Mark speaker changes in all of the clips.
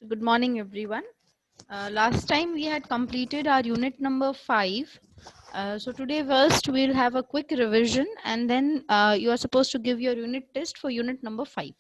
Speaker 1: So good morning, everyone. Last time we had completed our unit number 5. So today first we'll have a quick revision and then you are supposed to give your unit test for unit number 5.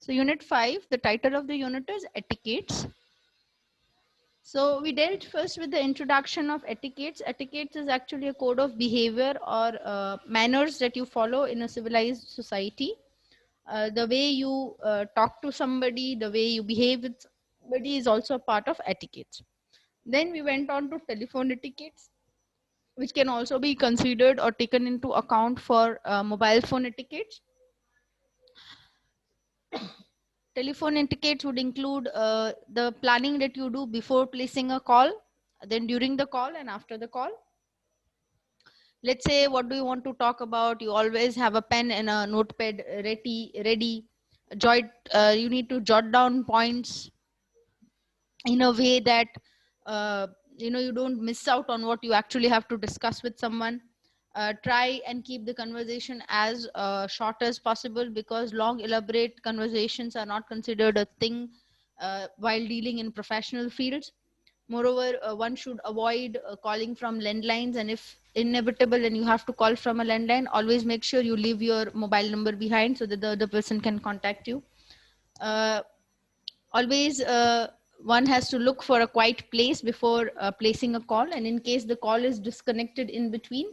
Speaker 1: So unit 5, the title of the unit is etiquettes. So we dealt first with the introduction of etiquettes. Etiquettes is actually a code of behavior or manners that you follow in a civilized society. The way you talk to somebody, the way you behave with somebody is also a part of etiquette. Then we went on to telephone etiquettes, which can also be considered or taken into account for mobile phone etiquettes. Telephone etiquettes would include the planning that you do before placing a call, then during the call and after the call. Let's say, what do you want to talk about? You always have a pen and a notepad ready. You need to jot down points in a way that uh, you don't miss out on what you actually have to discuss with someone. Try and keep the conversation as short as possible, because long elaborate conversations are not considered a thing while dealing in professional fields. Moreover, one should avoid calling from landlines, and if inevitable and you have to call from a landline, always make sure you leave your mobile number behind so that the other person can contact you. uh, Always one has to look for a quiet place before placing a call, and in case the call is disconnected in between,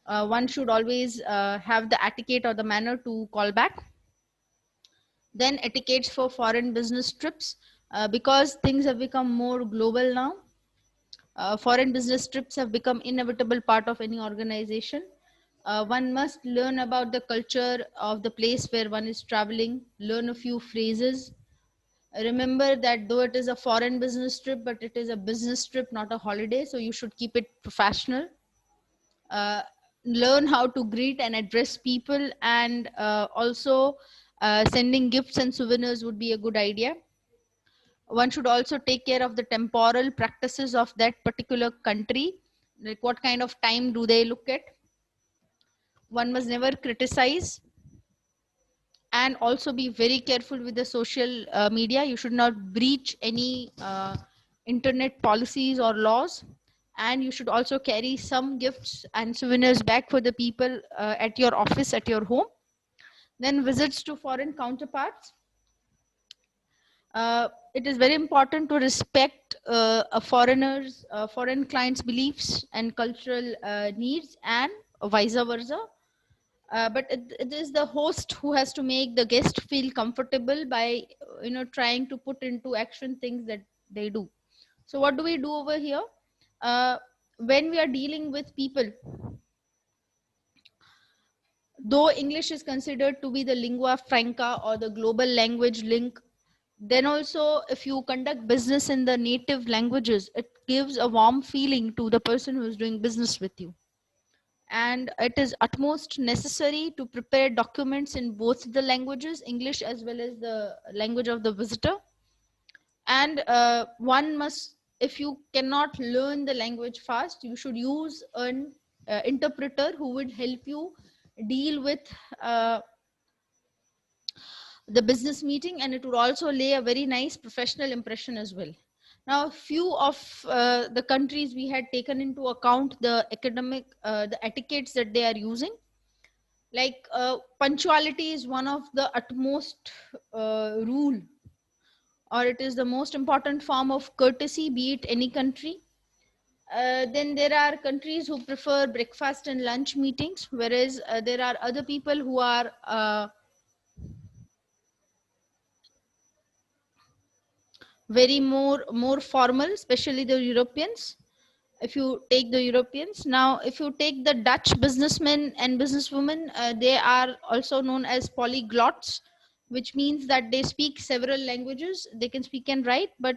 Speaker 1: one should always have the etiquette or the manner to call back. Then etiquettes for foreign business trips, because things have become more global now. Foreign business trips have become inevitable part of any organization. One must learn about the culture of the place where one is traveling, learn a few phrases. Remember that though it is a foreign business trip, but it is a business trip, not a holiday, so you should keep it professional. uh, Learn how to greet and address people, and also sending gifts and souvenirs would be a good idea. One should also take care of the temporal practices of that particular country, like what kind of time do they look at. One must never criticize, and also be very careful with the social media. You should not breach any internet policies or laws, and you should also carry some gifts and souvenirs back for the people at your office, at your home. Then visits to foreign counterparts. It is very important to respect a foreign client's beliefs and cultural needs, and vice versa. But it is the host who has to make the guest feel comfortable by trying to put into action things that they do. So what do we do over here? uh, when we are dealing with people, though English is considered to be the lingua franca or the global language link, then also if you conduct business in the native languages, it gives a warm feeling to the person who is doing business with you. And it is utmost necessary to prepare documents in both the languages, English as well as the language of the visitor. And one must, if you cannot learn the language fast, you should use an interpreter who would help you deal with uh, the business meeting, and it would also lay a very nice professional impression as well. Now, few of the countries we had taken into account the etiquettes that they are using. Like punctuality is one of the utmost rule, or it is the most important form of courtesy, be it any country. Then there are countries who prefer breakfast and lunch meetings, whereas there are other people who are very more formal, especially the Europeans. if you take the Europeans. Now, if you take the Dutch businessmen and businesswomen, they are also known as polyglots, which means that they speak several languages. They can speak and write, but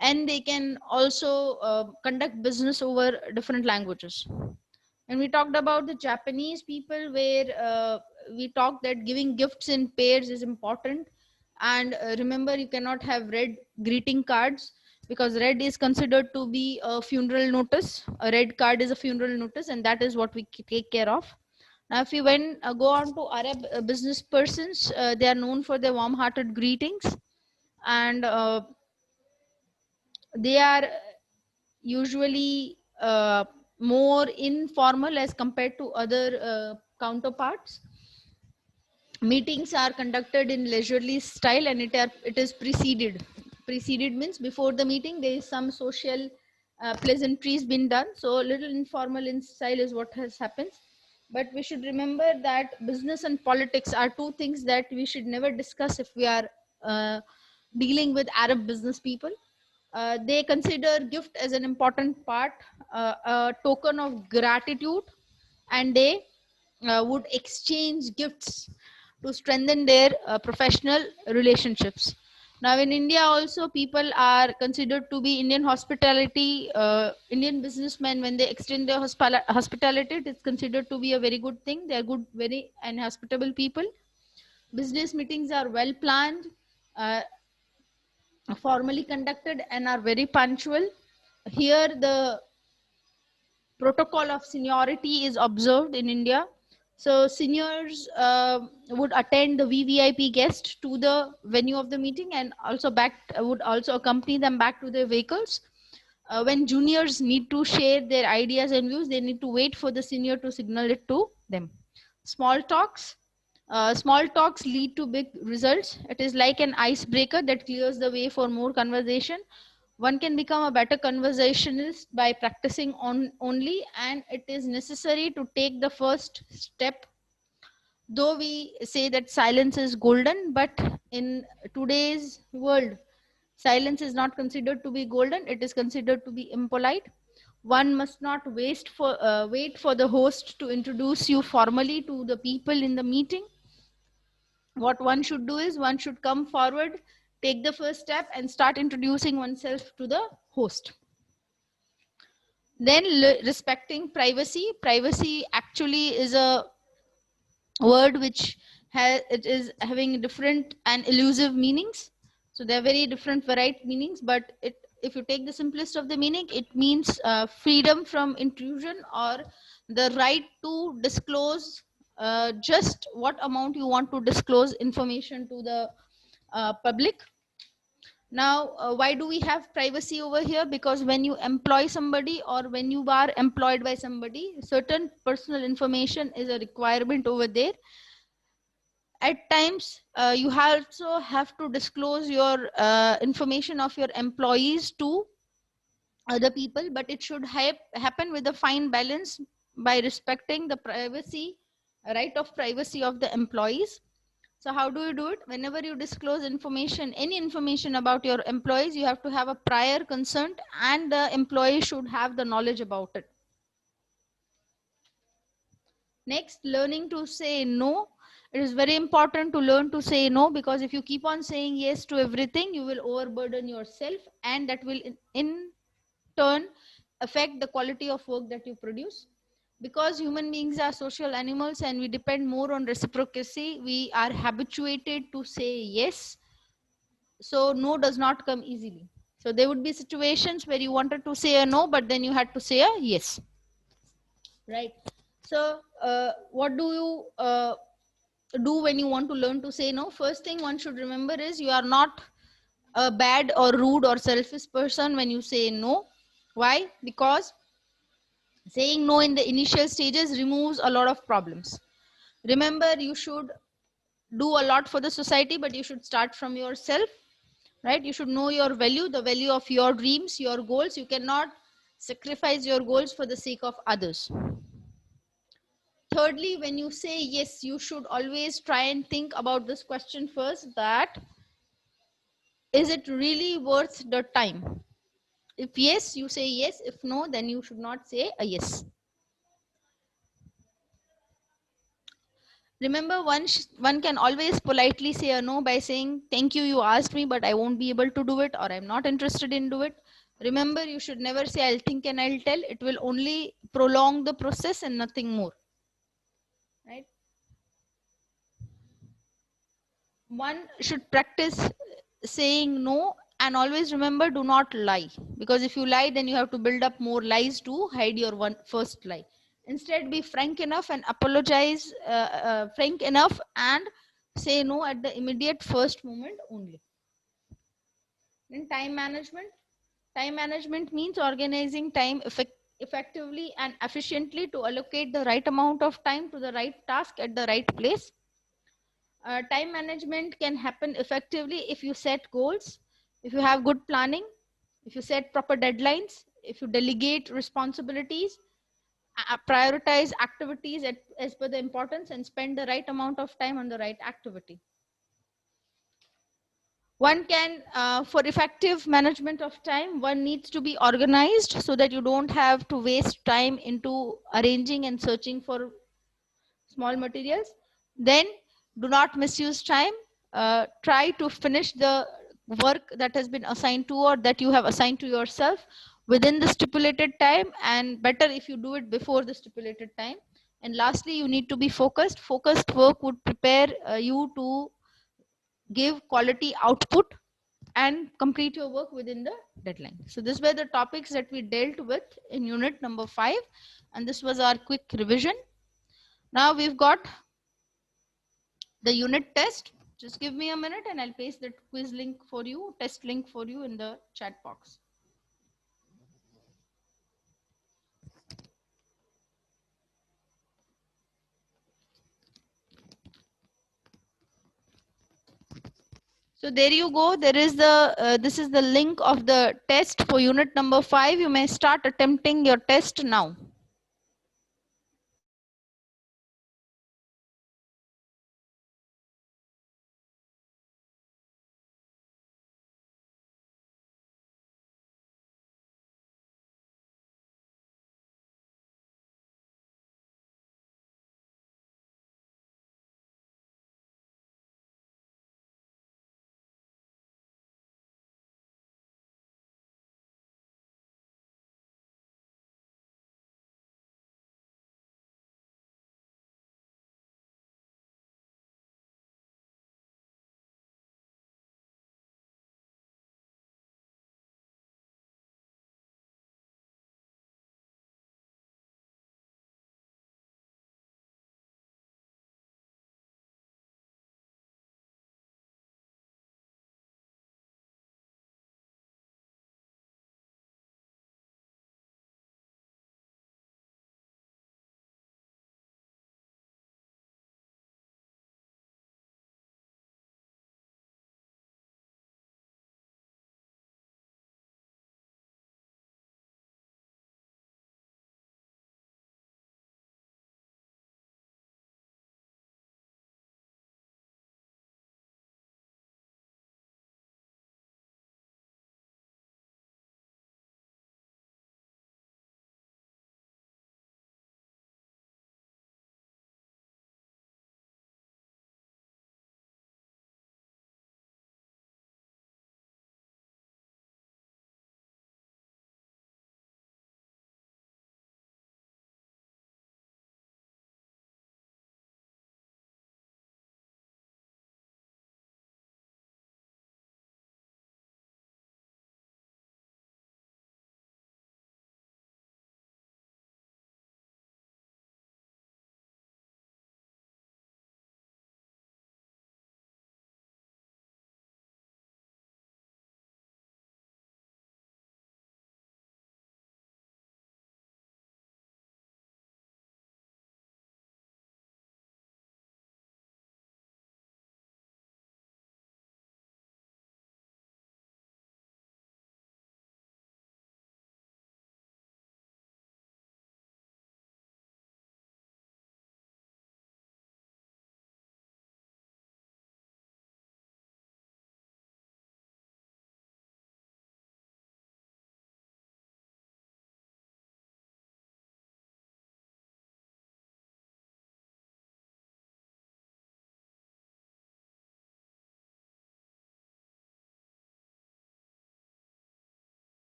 Speaker 1: and they can also conduct business over different languages. And we talked about the Japanese people, where we talked that giving gifts in pairs is important. And remember, you cannot have red greeting cards, because red is considered to be a funeral notice. A red card is a funeral notice, and that is what we take care of. Now, if you go on to Arab business persons, they are known for their warm-hearted greetings, and they are usually more informal as compared to other counterparts. Meetings are conducted in leisurely style, and it is preceded means before the meeting there is some social pleasantries been done, so a little informal in style is what has happened. But we should remember that business and politics are two things that we should never discuss if we are uh, dealing with Arab business people. They consider gift as an important part, a token of gratitude, and they would exchange gifts to strengthen their professional relationships. Now, in India, also people are considered to be Indian hospitality. Indian businessmen, when they extend their hospitality, it is considered to be a very good thing. They are good, very and hospitable people. Business meetings are well planned, uh, formally conducted, and are very punctual. Here, the protocol of seniority is observed in India. So seniors would attend the VVIP guest to the venue of the meeting, and also would also accompany them back to their vehicles. When juniors need to share their ideas and views, they need to wait for the senior to signal it to them. Small talks. Small talks lead to big results. It is like an icebreaker that clears the way for more conversation. One can become a better conversationalist by practicing on only, and it is necessary to take the first step. Though we say that silence is golden, but in today's world, silence is not considered to be golden, it is considered to be impolite. One must not wait for the host to introduce you formally to the people in the meeting. What one should do is one should come forward, take the first step, and start introducing oneself to the host. Then respecting privacy. Privacy actually is a word which it is having different and elusive meanings. So there are very different varied meanings, but if you take the simplest of the meaning, it means freedom from intrusion, or the right to disclose just what amount you want to disclose information to the public. Now, why do we have privacy over here? Because when you employ somebody, or when you are employed by somebody, certain personal information is a requirement over there. At times, you also have to disclose your information of your employees to other people, but it should happen with a fine balance, by respecting the privacy, right of privacy of the employees. So how do you do it? Whenever you disclose information, any information about your employees, you have to have a prior consent, and the employee should have the knowledge about it. Next, learning to say no. It is very important to learn to say no, because if you keep on saying yes to everything, you will overburden yourself, and that will in turn affect the quality of work that you produce. Because human beings are social animals and we depend more on reciprocity, we are habituated to say yes. So no does not come easily. So there would be situations where you wanted to say a no, but then you had to say a yes. Right. So what do you do when you want to learn to say no? First thing one should remember is you are not a bad or rude or selfish person when you say no. Why? Because saying no in the initial stages removes a lot of problems. Remember, you should do a lot for the society, but you should start from yourself, right? You should know your value, the value of your dreams, your goals. You cannot sacrifice your goals for the sake of others. Thirdly, when you say yes, you should always try and think about this question first, that is it really worth the time? If yes, you say yes. If no, then you should not say a yes. Remember, one can always politely say a no by saying, thank you, you asked me, but I won't be able to do it, or I'm not interested in do it. Remember, you should never say, I'll think and I'll tell. It will only prolong the process and nothing more. Right? One should practice saying no, and always remember, do not lie, because if you lie, then you have to build up more lies to hide your one first lie. Instead, be frank enough and apologize, frank enough and say no at the immediate first moment only. Then time management means organizing time effectively and efficiently to allocate the right amount of time to the right task at the right place. Time management can happen effectively if you set goals, if you have good planning, if you set proper deadlines, if you delegate responsibilities, prioritize activities as per the importance, and spend the right amount of time on the right activity. One can, for effective management of time, one needs to be organized so that you don't have to waste time into arranging and searching for small materials. Then do not misuse time. Try to finish the work that has been assigned to, or that you have assigned to yourself, within the stipulated time, and better if you do it before the stipulated time. And lastly, you need to be focused. Focused work would prepare you to give quality output and complete your work within the deadline. So these were the topics that we dealt with in unit number 5, and this was our quick revision. Now we've got the unit test. Just give me a minute and I'll paste the quiz link for you, test link for you in the chat box. So there you go. There is the this is the link of the test for unit number 5. You may start attempting your test now.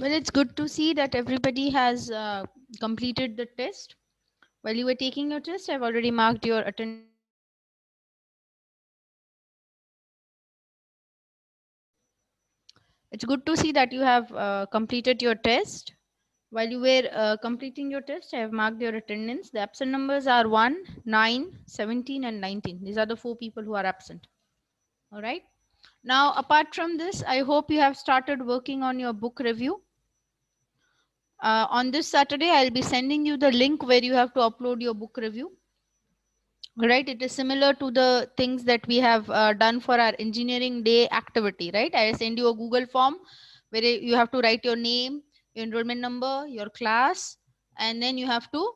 Speaker 1: Well, it's good to see that everybody has completed the test. While you were taking your test, I've already marked your attendance. It's good to see that you have completed your test. While you were completing your test, I have marked your attendance. The absent numbers are 1, 9, 17, and 19. These are the 4 people who are absent. All right. Now, apart from this, I hope you have started working on your book review. On this Saturday, I'll be sending you the link where you have to upload your book review. Right, it is similar to the things that we have done for our engineering day activity, right? I send you a Google form where you have to write your name, your enrollment number, your class, and then you have to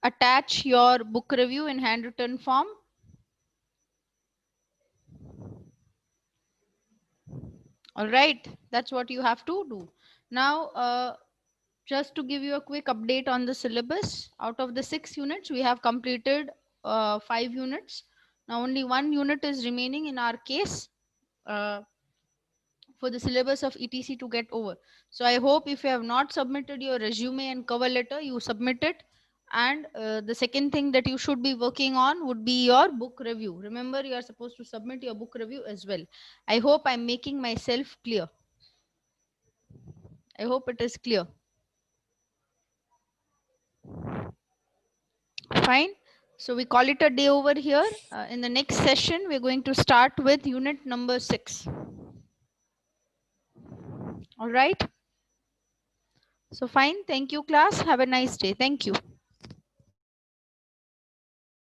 Speaker 1: attach your book review in handwritten form. All right, that's what you have to do. Now, just to give you a quick update on the syllabus, out of the 6 units, we have completed 5 units. Now, only 1 unit is remaining in our case. For the syllabus of etc to get over. So I hope if you have not submitted your resume and cover letter, you submit it. And the second thing that you should be working on would be your book review. Remember, you are supposed to submit your book review as well. I hope I'm making myself clear. I hope it is clear. Fine. So we call it a day over here. In the next session, we're going to start with unit number 6. All right. So fine. Thank you, class. Have a nice day. Thank you.